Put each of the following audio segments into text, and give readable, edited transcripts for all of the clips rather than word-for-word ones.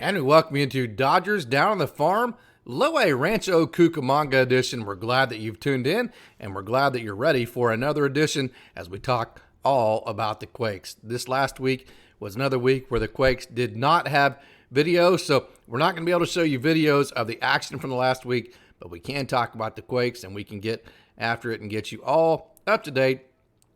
And we welcome you into Dodgers Down on the Farm, Low A Rancho Cucamonga edition. We're glad that you've tuned in, and we're glad that you're ready for another edition as we talk all about the Quakes. This last week was another week where the Quakes did not have videos, so we're not going to be able to show you videos of the action from the last week, but we can talk about the Quakes, and we can get after it and get you all up to date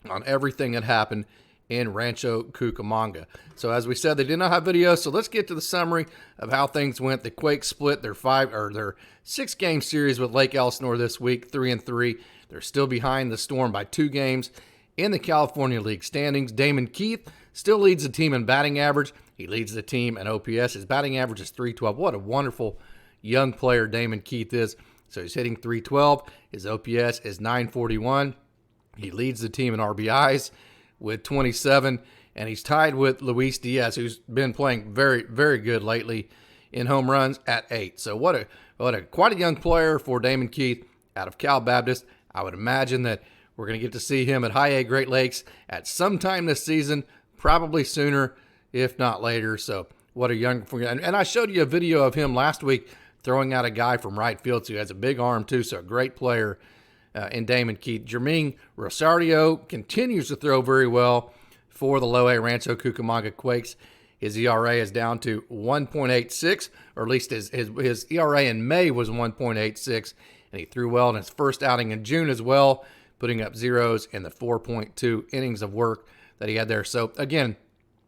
on everything that happened in Rancho Cucamonga. So as we said, they did not have videos, so let's get to the summary of how things went. The Quakes split their 6-game series with Lake Elsinore this week, 3-3. They're still behind the Storm by 2 games in the California League standings. Damon Keith still leads the team in batting average. He leads the team in OPS. His batting average is .312. What a wonderful young player Damon Keith is. So he's hitting .312. His OPS is .941. He leads the team in RBIs with 27, and he's tied with Luis Diaz, who's been playing very, very good lately in home runs at 8. So quite a young player for Damon Keith out of Cal Baptist. I would imagine that we're going to get to see him at High A Great Lakes at some time this season, probably sooner, if not later. So what a young, and I showed you a video of him last week throwing out a guy from right field, so he has a big arm too, so a great player in Damon Keith. Jermaine Rosario continues to throw very well for the Low A Rancho Cucamonga Quakes. His ERA is down to 1.86, or at least his ERA in May was 1.86, and he threw well in his first outing in June as well, putting up zeros in the 4.2 innings of work that he had there. So again,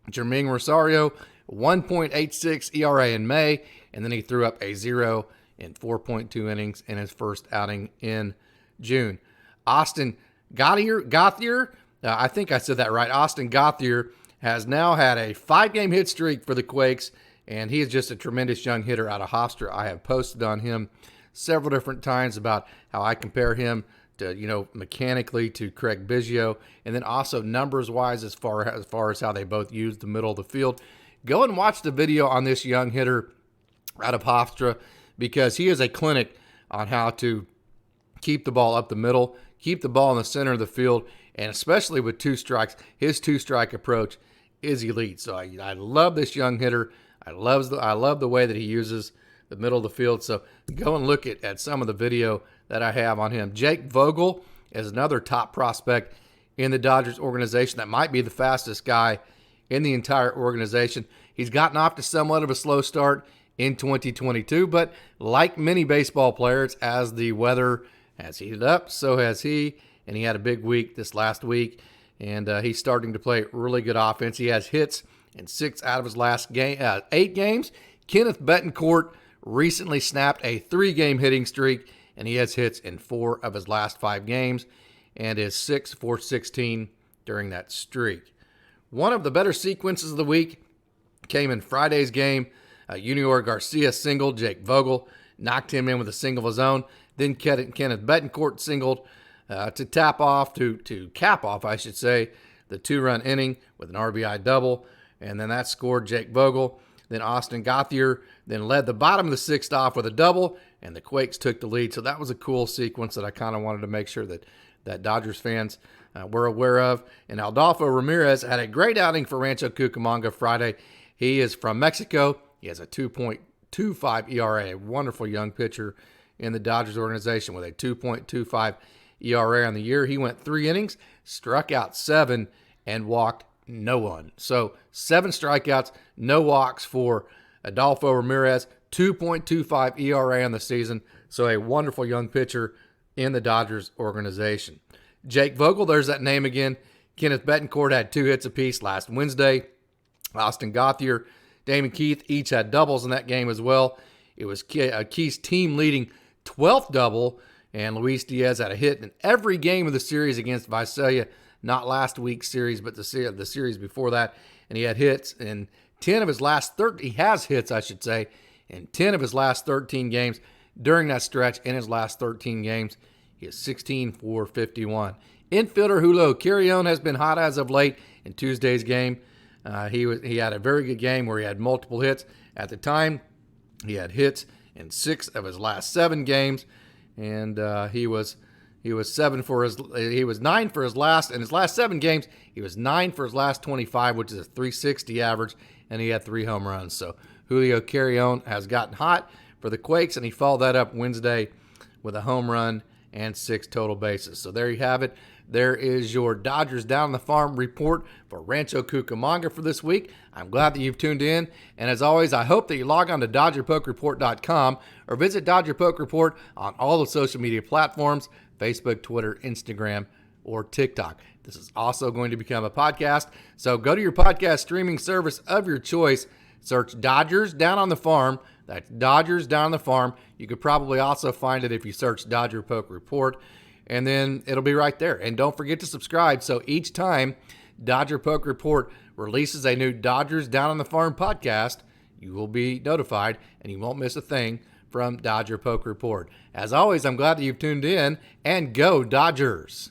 Jermaine Rosario, 1.86 ERA in May, and then he threw up a 0 in 4.2 innings in his first outing in June. Austin Gauthier, I think I said that right. Austin Gauthier has now had a 5-game hit streak for the Quakes, and he is just a tremendous young hitter out of Hofstra. I have posted on him several different times about how I compare him to, mechanically to Craig Biggio, and then also numbers-wise as far as how they both use the middle of the field. Go and watch the video on this young hitter out of Hofstra, because he is a clinic on how to keep the ball up the middle, keep the ball in the center of the field, and especially with 2 strikes, his 2-strike approach is elite. So I love this young hitter. I love the way that he uses the middle of the field. So go and look at some of the video that I have on him. Jake Vogel is another top prospect in the Dodgers organization that might be the fastest guy in the entire organization. He's gotten off to somewhat of a slow start in 2022, but like many baseball players, as the weather has heated up, so has he, and he had a big week this last week, and he's starting to play really good offense. He has hits in 6 out of his last 8 games. Kenneth Betancourt recently snapped a 3-game hitting streak, and he has hits in 4 of his last 5 games, and is 6 for 16 during that streak. One of the better sequences of the week came in Friday's game. Junior Garcia singled. Jake Vogel knocked him in with a single of his own. Then Kenneth Betancourt singled to cap off, the 2-run inning with an RBI double. And then that scored Jake Vogel. Then Austin Gauthier then led the bottom of the 6th off with a double, and the Quakes took the lead. So that was a cool sequence that I kind of wanted to make sure that Dodgers fans were aware of. And Adolfo Ramirez had a great outing for Rancho Cucamonga Friday. He is from Mexico. He has a 2.25 ERA, a wonderful young pitcher in the Dodgers organization with a 2.25 ERA on the year. He went 3 innings, struck out 7, and walked no one. So 7 strikeouts, no walks for Adolfo Ramirez, 2.25 ERA on the season. So a wonderful young pitcher in the Dodgers organization. Jake Vogel, there's that name again. Kenneth Betancourt had 2 hits apiece last Wednesday. Austin Gauthier, Damon Keith each had doubles in that game as well. It was Keith's team-leading 12th double, and Luis Diaz had a hit in every game of the series against Visalia, not last week's series, but the series before that. And he had hits in 10 of his last 13. He has hits, I should say, in 10 of his last 13 games. During that stretch, in his last 13 games, he is 16 for 51. Infielder Julio Carrion has been hot as of late in Tuesday's game. He had a very good game where he had multiple hits. At the time, he had hits in 6 of his last 7 games, and he was 9 for his last in his last 7 games. He was 9 for his last 25, which is a .360 average, and he had 3 home runs. So Julio Carrion has gotten hot for the Quakes, and he followed that up Wednesday with a home run and 6 total bases. So there you have it. There is your Dodgers Down on the Farm report for Rancho Cucamonga for this week. I'm glad that you've tuned in. And as always, I hope that you log on to DodgerPokeReport.com or visit Dodger Poke Report on all the social media platforms, Facebook, Twitter, Instagram, or TikTok. This is also going to become a podcast. So go to your podcast streaming service of your choice. Search Dodgers Down on the Farm. That's Dodgers Down on the Farm. You could probably also find it if you search Dodger Poke Report. And then it'll be right there. And don't forget to subscribe. So each time Dodger Poke Report releases a new Dodgers Down on the Farm podcast, you will be notified and you won't miss a thing from Dodger Poke Report. As always, I'm glad that you've tuned in, and go Dodgers.